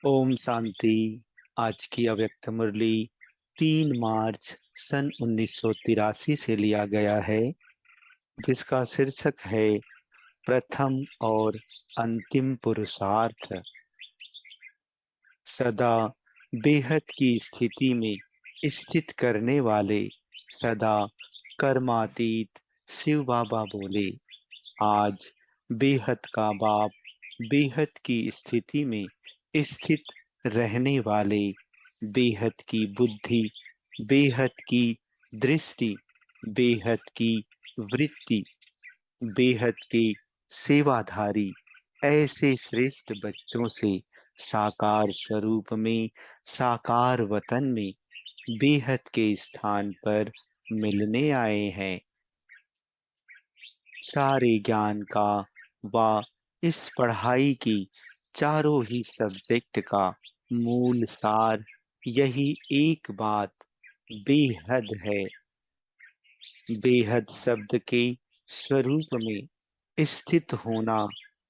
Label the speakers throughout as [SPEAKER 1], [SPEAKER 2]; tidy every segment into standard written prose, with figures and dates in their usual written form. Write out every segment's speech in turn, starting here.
[SPEAKER 1] ओम शांति। आज की अव्यक्त मुरली 3 मार्च सन 1983 से लिया गया है, जिसका शीर्षक है प्रथम और अंतिम पुरुषार्थ। सदा बेहद की स्थिति में स्थित करने वाले सदा कर्मातीत शिव बाबा बोले, आज बेहद का बाप बेहद की स्थिति में स्थित रहने वाले, बेहद की बुद्धि, बेहद की दृष्टि, बेहद की वृत्ति, बेहद के सेवाधारी ऐसे श्रेष्ठ बच्चों से साकार स्वरूप में, साकार वतन में, बेहद के स्थान पर मिलने आए हैं। सारे ज्ञान का व इस पढ़ाई की चारों ही सब्जेक्ट का मूल सार यही एक बात बेहद है। बेहद शब्द के स्वरूप में स्थित होना,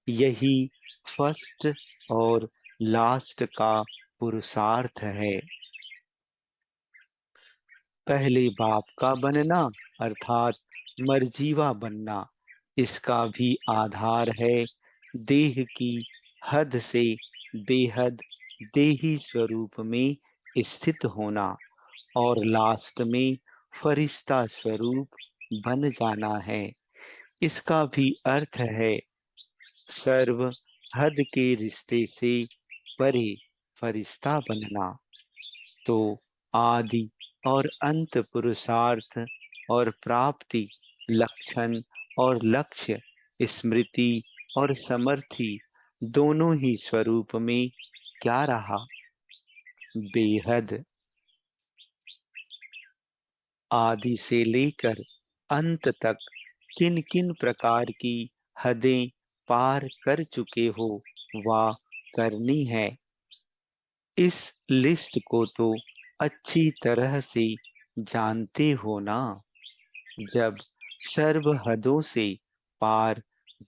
[SPEAKER 1] यही फर्स्ट और लास्ट का पुरुषार्थ है। पहले बाप का बनना अर्थात मर्जीवा बनना, इसका भी आधार है देह की हद से बेहद देही स्वरूप में स्थित होना, और लास्ट में फरिश्ता स्वरूप बन जाना है। इसका भी अर्थ है सर्व हद के रिश्ते से परे फरिश्ता बनना। तो आदि और अंत पुरुषार्थ और प्राप्ति, लक्षण और लक्ष्य, स्मृति और समर्थि, दोनों ही स्वरूप में क्या रहा? बेहद। आदि से लेकर अंत तक किन किन प्रकार की हदें पार कर चुके हो वा करनी है, इस लिस्ट को तो अच्छी तरह से जानते हो ना। जब सर्व हदों से पार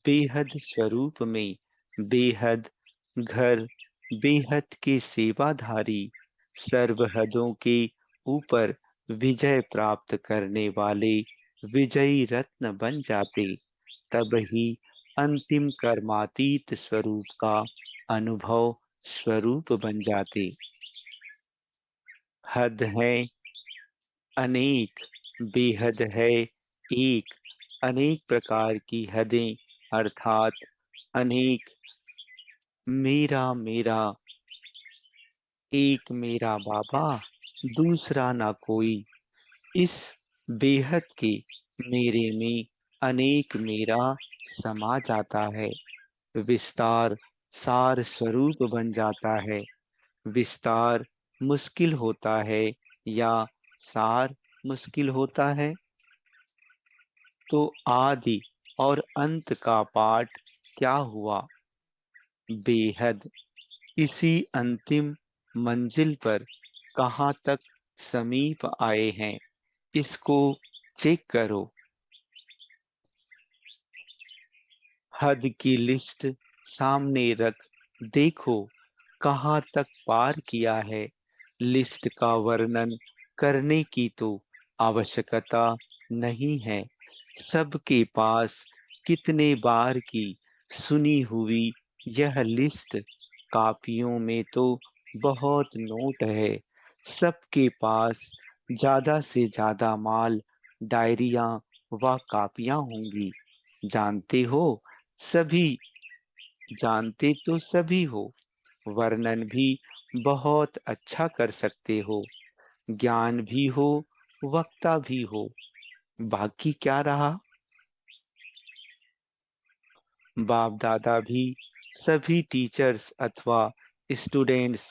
[SPEAKER 1] बेहद स्वरूप में बेहद घर, बेहद के सेवाधारी, सर्व हदों के ऊपर विजय प्राप्त करने वाले विजयी रत्न बन जाते, तब ही अंतिम कर्मातीत स्वरूप का अनुभव स्वरूप बन जाते। हद है अनेक, बेहद है एक। अनेक प्रकार की हदें अर्थात अनेक मेरा मेरा, एक मेरा बाबा दूसरा ना कोई, इस बेहद के मेरे में अनेक मेरा समा जाता है। विस्तार सार स्वरूप बन जाता है। विस्तार मुश्किल होता है या सार मुश्किल होता है? तो आदि और अंत का पाठ क्या हुआ? बेहद। इसी अंतिम मंजिल पर कहाँ तक समीप आए हैं, इसको चेक करो। हद की लिस्ट सामने रख देखो, कहाँ तक पार किया है। लिस्ट का वर्णन करने की तो आवश्यकता नहीं है। सबके पास कितने बार की सुनी हुई यह लिस्ट, कापियों में तो बहुत नोट है। सबके पास ज्यादा से ज्यादा माल, डायरियां व कापियां होंगी। जानते हो, सभी जानते तो सभी हो, वर्णन भी बहुत अच्छा कर सकते हो, ज्ञान भी हो, वक्ता भी हो, बाकी क्या रहा? बाप दादा भी सभी टीचर्स अथवा स्टूडेंट्स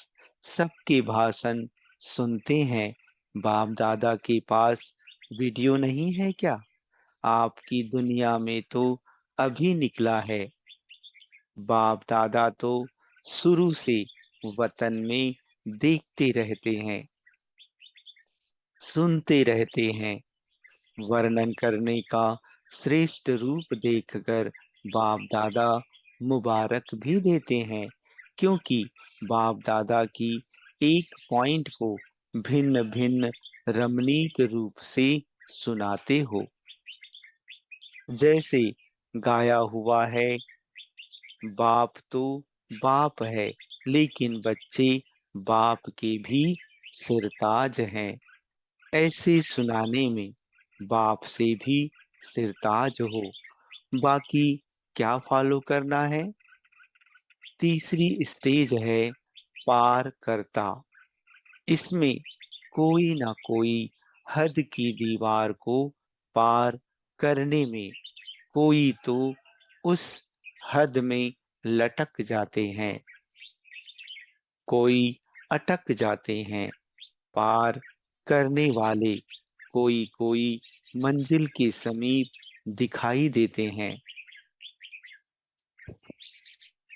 [SPEAKER 1] सबके भाषण सुनते हैं। बाप दादा के पास वीडियो नहीं है क्या? आपकी दुनिया में तो अभी निकला है। बाप दादा तो शुरू से वतन में देखते रहते हैं, सुनते रहते हैं। वर्णन करने का श्रेष्ठ रूप देखकर बाप दादा मुबारक भी देते हैं क्योंकि बाप दादा की एक पॉइंट को भिन्न भिन्न रमणीक रूप से सुनाते हो। जैसे गाया हुआ है, बाप तो बाप है, लेकिन बच्चे बाप के भी सिरताज हैं। ऐसे सुनाने में बाप से भी सिरताज हो। बाकी क्या फॉलो करना है? तीसरी स्टेज है पार करता। इसमें कोई ना कोई हद की दीवार को पार करने में कोई तो उस हद में लटक जाते हैं, कोई अटक जाते हैं। पार करने वाले कोई कोई मंजिल के समीप दिखाई देते हैं।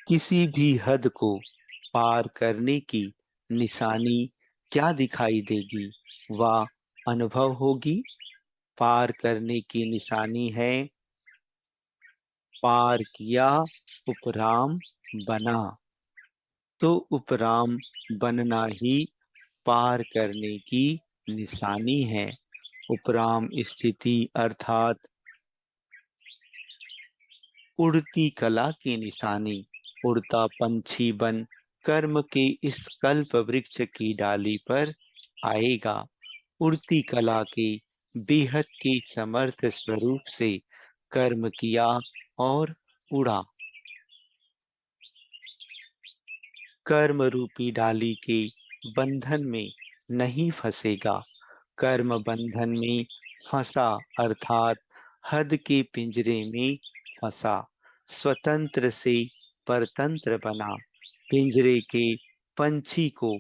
[SPEAKER 1] किसी भी हद को पार करने की निशानी क्या दिखाई देगी? वह अनुभव होगी। पार करने की निशानी है पार किया, उपराम बना। तो उपराम बनना ही पार करने की निशानी है। उपराम स्थिति अर्थात उड़ती कला की निशानी। उड़ता पंछी बन कर्म के इस कल्प वृक्ष की डाली पर आएगा। उड़ती कला के बेहद के समर्थ स्वरूप से कर्म किया और उड़ा। कर्म रूपी डाली के बंधन में नहीं फंसेगा। कर्म बंधन में फंसा अर्थात हद के पिंजरे में फंसा। स्वतंत्र से परतंत्र बना। पिंजरे के पंछी को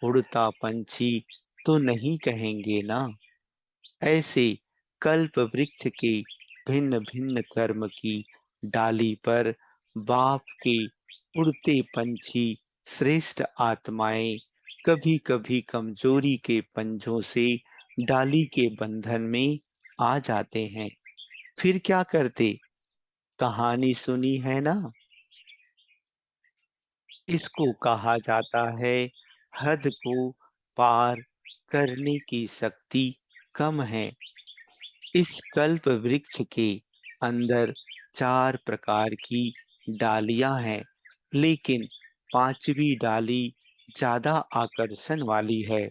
[SPEAKER 1] उड़ता पंछी तो नहीं कहेंगे ना। ऐसे कल्प वृक्ष के भिन्न भिन्न कर्म की डाली पर बाप के उड़ते पंछी श्रेष्ठ आत्माएं कभी कभी कमजोरी के पंजों से डाली के बंधन में आ जाते हैं। फिर क्या करते? कहानी सुनी है ना। इसको कहा जाता है हद को पार करने की शक्ति कम है। इस कल्प वृक्ष के अंदर 4 प्रकार की डालियां हैं, लेकिन पांचवी डाली ज्यादा आकर्षण वाली है।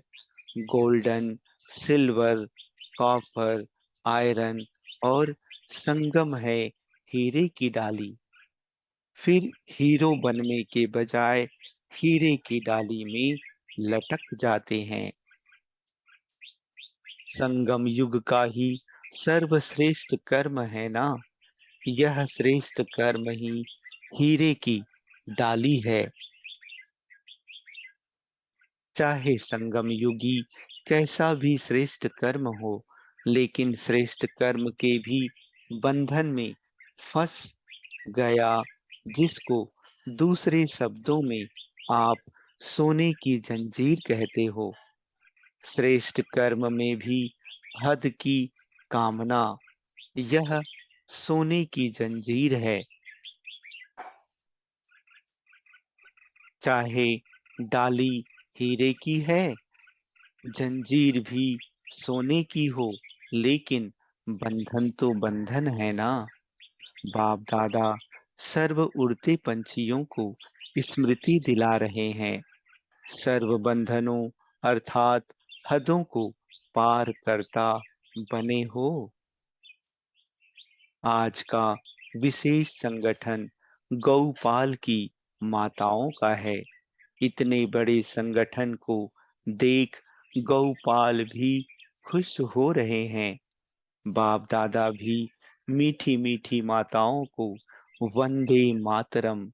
[SPEAKER 1] गोल्डन, सिल्वर, कॉपर, आयरन और संगम है हीरे की डाली। फिर हीरो बनने के बजाय हीरे की डाली में लटक जाते हैं। संगम युग का ही सर्वश्रेष्ठ कर्म है ना। यह श्रेष्ठ कर्म ही हीरे की डाली है। चाहे संगम युगी कैसा भी श्रेष्ठ कर्म हो, लेकिन श्रेष्ठ कर्म के भी बंधन में फंस गया, जिसको दूसरे शब्दों में आप सोने की जंजीर कहते हो। श्रेष्ठ कर्म में भी हद की कामना, यह सोने की जंजीर है। चाहे डाली हीरे की है, जंजीर भी सोने की हो, लेकिन बंधन तो बंधन है ना। बाप दादा सर्व उड़ते पंछियों को स्मृति दिला रहे हैं। सर्व बंधनों अर्थात हदों को पार करता बने हो। आज का विशेष संगठन गौपाल की माताओं का है। इतने बड़े संगठन को देख गौपाल भी खुश हो रहे हैं। बाप दादा भी मीठी मीठी माताओं को वंदे मातरम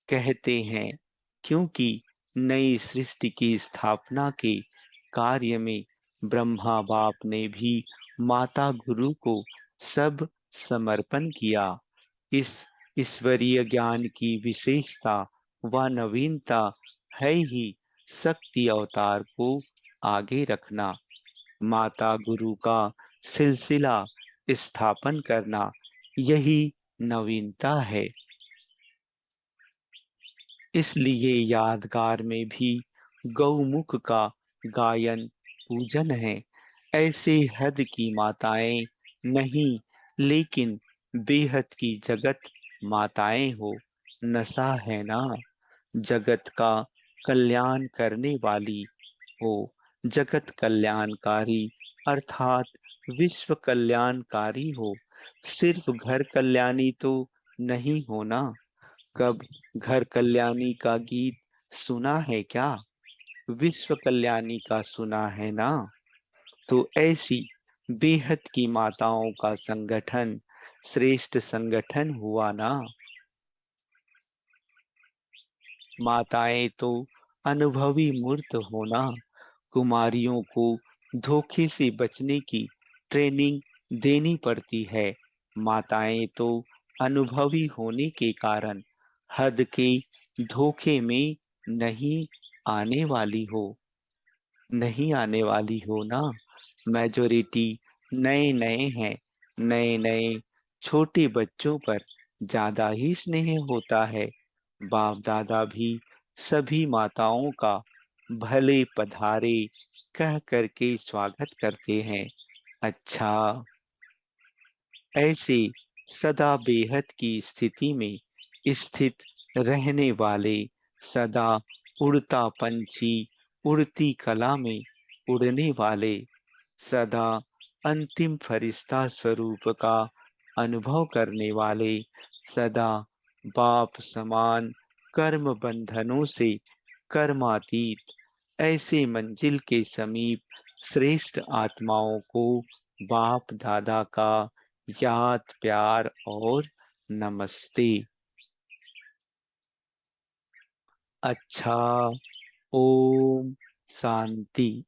[SPEAKER 1] कहते हैं, क्योंकि नई सृष्टि की स्थापना के कार्य में ब्रह्मा बाप ने भी माता गुरु को सब समर्पण किया। इस ईश्वरीय ज्ञान की विशेषता व नवीनता है ही शक्ति अवतार को आगे रखना, माता गुरु का सिलसिला स्थापन करना, यही नवीनता है। इसलिए यादगार में भी गौमुख का गायन पूजन है। ऐसे हद की माताएं नहीं, लेकिन बेहद की जगत माताएं हो। नशा है ना, जगत का कल्याण करने वाली हो। जगत कल्याणकारी अर्थात विश्व कल्याणकारी हो। सिर्फ घर कल्याणी तो नहीं होना। कब घर कल्याणी का गीत सुना है क्या? विश्व कल्याणी का सुना है ना। तो ऐसी बेहद की माताओं का संगठन श्रेष्ठ संगठन हुआ ना। माताएं तो अनुभवी मूर्त होना। कुमारियों को धोखे से बचने की ट्रेनिंग देनी पड़ती है। माताएं तो अनुभवी होने के कारण हद के धोखे में नहीं आने वाली हो। नहीं आने वाली हो ना। मेजोरिटी नए नए हैं। नए नए छोटे बच्चों पर ज्यादा ही स्नेह होता है। बाप दादा भी सभी माताओं का भले पधारे कह करके स्वागत करते हैं। अच्छा, ऐसे सदा बेहद की स्थिति में स्थित रहने वाले सदा उड़ता पंछी, उड़ती कला में उड़ने वाले, सदा अंतिम फरिश्ता स्वरूप का अनुभव करने वाले, सदा बाप समान कर्म बंधनों से कर्मातीत, ऐसे मंजिल के समीप श्रेष्ठ आत्माओं को बाप दादा का याद प्यार और नमस्ते। अच्छा, ओम शांति।